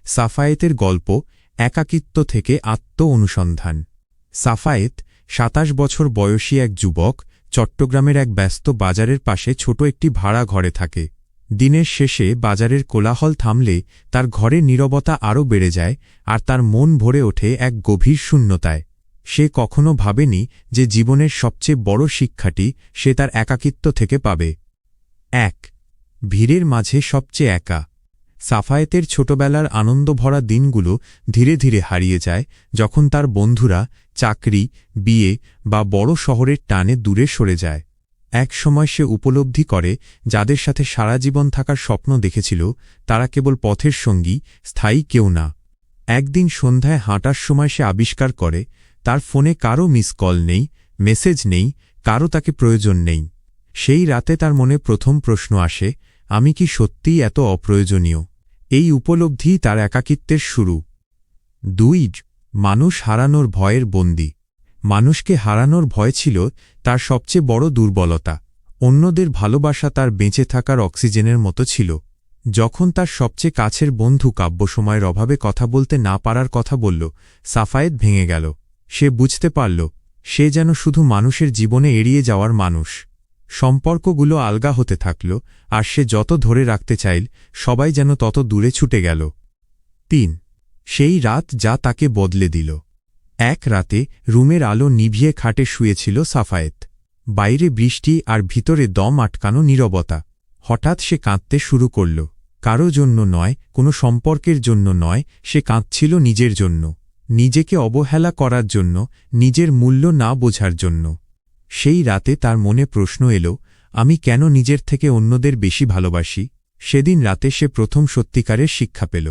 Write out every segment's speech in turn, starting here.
সাফায়েতের গল্প একাকিত্ব থেকে আত্ম অনুসন্ধান। সাফায়েত ২৭ বছর বয়সী এক যুবক, চট্টগ্রামের এক ব্যস্ত বাজারের পাশে ছোট একটি ভাড়া ঘরে থাকে। দিনের শেষে বাজারের কোলাহল থামলে তার ঘরে নীরবতা আরও বেড়ে যায়, আর তার মন ভরে ওঠে এক গভীর শূন্যতায়। সে কখনো ভাবেনি যে জীবনের সবচেয়ে বড় শিক্ষাটি সে তার একাকিত্ব থেকে পাবে। ১. ভিড়ের মাঝে সবচেয়ে একা। সাফায়েতের ছোটবেলার আনন্দভরা দিনগুলো ধীরে ধীরে হারিয়ে যায় যখন তার বন্ধুরা চাকরি, বিয়ে বা বড় শহরের টানে দূরে সরে যায়। এক সময় সে উপলব্ধি করে যাদের সাথে সারা জীবন থাকার স্বপ্ন দেখেছিল তারা কেবল পথের সঙ্গী, স্থায়ী কেউ না। একদিন সন্ধ্যায় হাঁটার সময় সে আবিষ্কার করে তার ফোনে কারও মিস কল নেই, মেসেজ নেই, কারও তাকে প্রয়োজন নেই। সেই রাতে তার মনে প্রথম প্রশ্ন আসে, আমি কি সত্যিই এত অপ্রয়োজনীয়? এই উপলব্ধিই তার একাকিত্বের শুরু। ২. মানুষ হারানোর ভয়ের বন্দী। মানুষকে হারানোর ভয় ছিল তার সবচেয়ে বড় দুর্বলতা। অন্যদের ভালোবাসা তার বেঁচে থাকার অক্সিজেনের মতো ছিল। যখন তার সবচেয়ে কাছের বন্ধু কাব্যসময়ের অভাবে কথা বলতে না পারার কথা বলল, সাফায়েত ভেঙে গেল। সে বুঝতে পারল সে যেন শুধু মানুষের জীবনে এড়িয়ে যাওয়ার মানুষ। সম্পর্কগুলো আলগা হতে থাকল, আর সে যত ধরে রাখতে চাইল সবাই যেন তত দূরে ছুটে গেল। ৩. সেই রাত যা তাকে বদলে দিল। এক রাতে রুমের আলো নিভিয়ে খাটে শুয়েছিল সাফায়েত। বাইরে বৃষ্টি আর ভিতরে দম আটকানো নীরবতা। হঠাৎ সে কাঁদতে শুরু করল। কারো জন্য নয়, কোনো সম্পর্কের জন্য নয়, সে কাঁদছিল নিজের জন্য। নিজেকে অবহেলা করার জন্য, নিজের মূল্য না বোঝার জন্য। সেই রাতে তার মনে প্রশ্ন এলো, আমি কেন নিজের থেকে অন্যদের বেশি ভালোবাসি? সেদিন রাতে সে প্রথম সত্যিকারের শিক্ষা পেল।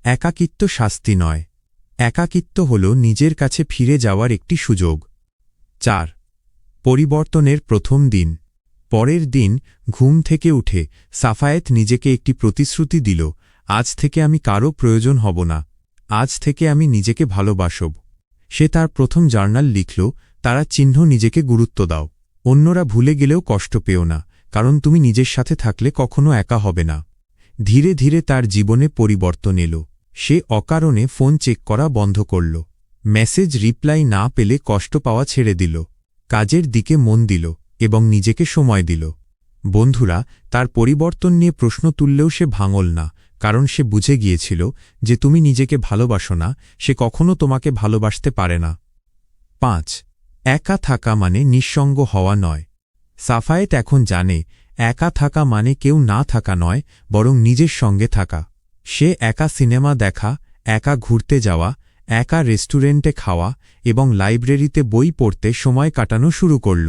একাকিত্ব শাস্তি নয়, একাকিত্ব হল নিজের কাছে ফিরে যাওয়ার একটি সুযোগ। ৪. পরিবর্তনের প্রথম দিন। পরের দিন ঘুম থেকে উঠে সাফায়েত নিজেকে একটি প্রতিশ্রুতি দিল, আজ থেকে আমি কারও প্রয়োজন হব না। আজ থেকে আমি নিজেকে ভালোবাসব। সে তার প্রথম জার্নাল লিখল, তারা চিহ্ন নিজেকে গুরুত্ব দাও। অন্যরা ভুলে গেলেও কষ্ট পেও না, কারণ তুমি নিজের সাথে থাকলে কখনো একা হবে না। ধীরে ধীরে তার জীবনে পরিবর্তন এলো। সে অকারণে ফোন চেক করা বন্ধ করল। মেসেজ রিপ্লাই না পেলে কষ্ট পাওয়া ছেড়ে দিল। কাজের দিকে মন দিল এবং নিজেকে সময় দিল। বন্ধুরা তার পরিবর্তন নিয়ে প্রশ্ন তুললেও সে ভাঙল না, কারণ সে বুঝে গিয়েছিল যে তুমি নিজেকে ভালোবাসো না, সে কখনো তোমাকে ভালোবাসতে পারে না। ৫. একা থাকা মানে নিঃসঙ্গ হওয়া নয়। সাফায়েত এখন জানে একা থাকা মানে কেউ না থাকা নয়, বরং নিজের সঙ্গে থাকা। সে একা সিনেমা দেখা, একা ঘুরতে যাওয়া, একা রেস্টুরেন্টে খাওয়া এবং লাইব্রেরিতে বই পড়তে সময় কাটানো শুরু করল।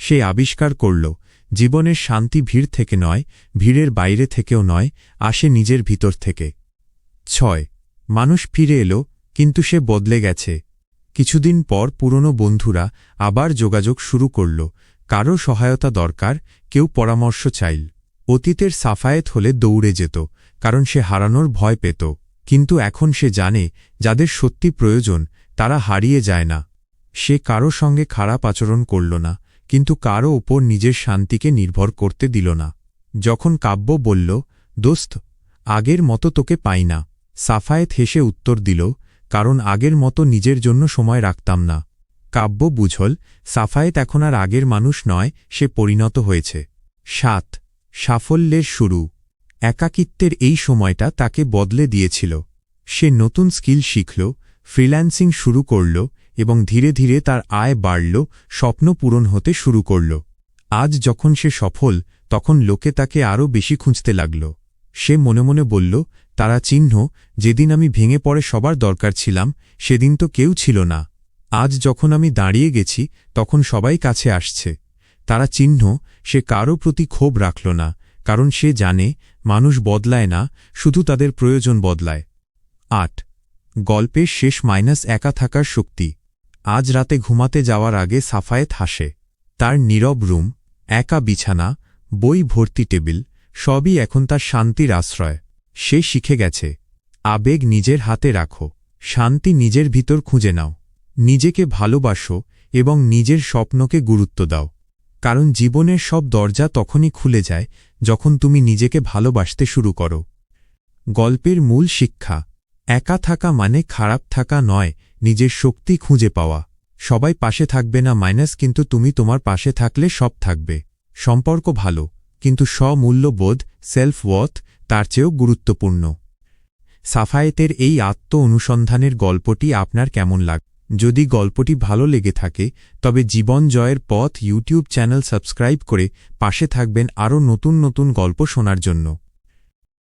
সে আবিষ্কার করল জীবনের শান্তি ভিড় থেকে নয়, ভিড়ের বাইরে থেকেও নয়, আসে নিজের ভিতর থেকে। ৬. মানুষ ফিরে এলো, কিন্তু সে বদলে গেছে। কিছুদিন পর পুরনো বন্ধুরা আবার যোগাযোগ শুরু করল। কারো সহায়তা দরকার, কেউ পরামর্শ চাইল। অতীতের সাফায়েত হলে দৌড়ে যেত, কারণ সে হারানোর ভয় পেত। কিন্তু এখন সে জানে যাদের সত্যি প্রয়োজন তারা হারিয়ে যায় না। সে কারো সঙ্গে খারাপ আচরণ করল না, কিন্তু কারো ওপর নিজের শান্তিকে নির্ভর করতে দিল না। যখন কাব্য বলল, দোস্ত, আগের মতো তোকে পাই না, সাফায়েত হেসে উত্তর দিল, কারণ আগের মতো নিজের জন্য সময় রাখতাম না। কাব্য বুঝল সাফায়েত এখন আর আগের মানুষ নয়, সে পরিণত হয়েছে। ৭. সাফল্যের শুরু। একাকিত্বের এই সময়টা তাকে বদলে দিয়েছিল। সে নতুন স্কিল শিখল, ফ্রিল্যান্সিং শুরু করল এবং ধীরে ধীরে তার আয় বাড়ল, স্বপ্ন পূরণ হতে শুরু করল। আজ যখন সে সফল, তখন লোকে তাকে আরও বেশি খুঁজতে লাগল। সে মনে মনে বলল, তারা চিহ্ন, যেদিন আমি ভেঙে পড়ে সবার দরকার ছিলাম সেদিন তো কেউ ছিল না। আজ যখন আমি দাঁড়িয়ে গেছি তখন সবাই কাছে আসছে। তারা চিহ্ন, সে কারও প্রতি ক্ষোভ রাখল না, কারণ সে জানে মানুষ বদলায় না, শুধু তাদের প্রয়োজন বদলায়। ৮. গল্পের শেষ একা থাকার শক্তি। আজ রাতে ঘুমাতে যাওয়ার আগে সাফায়েত হাসে। তার নীরব রুম, একা বিছানা, বই ভর্তি টেবিল, সবই এখন তার শান্তির আশ্রয়। সে শিখে গেছে, আবেগ নিজের হাতে রাখো, শান্তি নিজের ভিতর খুঁজে নাও, নিজেকে ভালোবাসো এবং নিজের স্বপ্নকে গুরুত্ব দাও। কারণ জীবনের সব দরজা তখনই খুলে যায় যখন তুমি নিজেকে ভালোবাসতে শুরু করো। গল্পের মূল শিক্ষা, একা থাকা মানে খারাপ থাকা নয়, নিজের শক্তি খুঁজে পাওয়া। সবাই পাশে থাকবে না কিন্তু তুমি তোমার পাশে থাকলে সব থাকবে। সম্পর্ক ভালো, কিন্তু স্বমূল্যবোধ সেলফ ওয়ার্থ তার চেয়েও গুরুত্বপূর্ণ। সাফায়েতের এই আত্ম অনুসন্ধানের গল্পটি আপনার কেমন লাগে? যদি গল্পটি ভালো লেগে থাকে তবে জীবন জয়ের পথ ইউটিউব চ্যানেল সাবস্ক্রাইব করে পাশে থাকবেন আরও নতুন নতুন গল্প শোনার জন্য।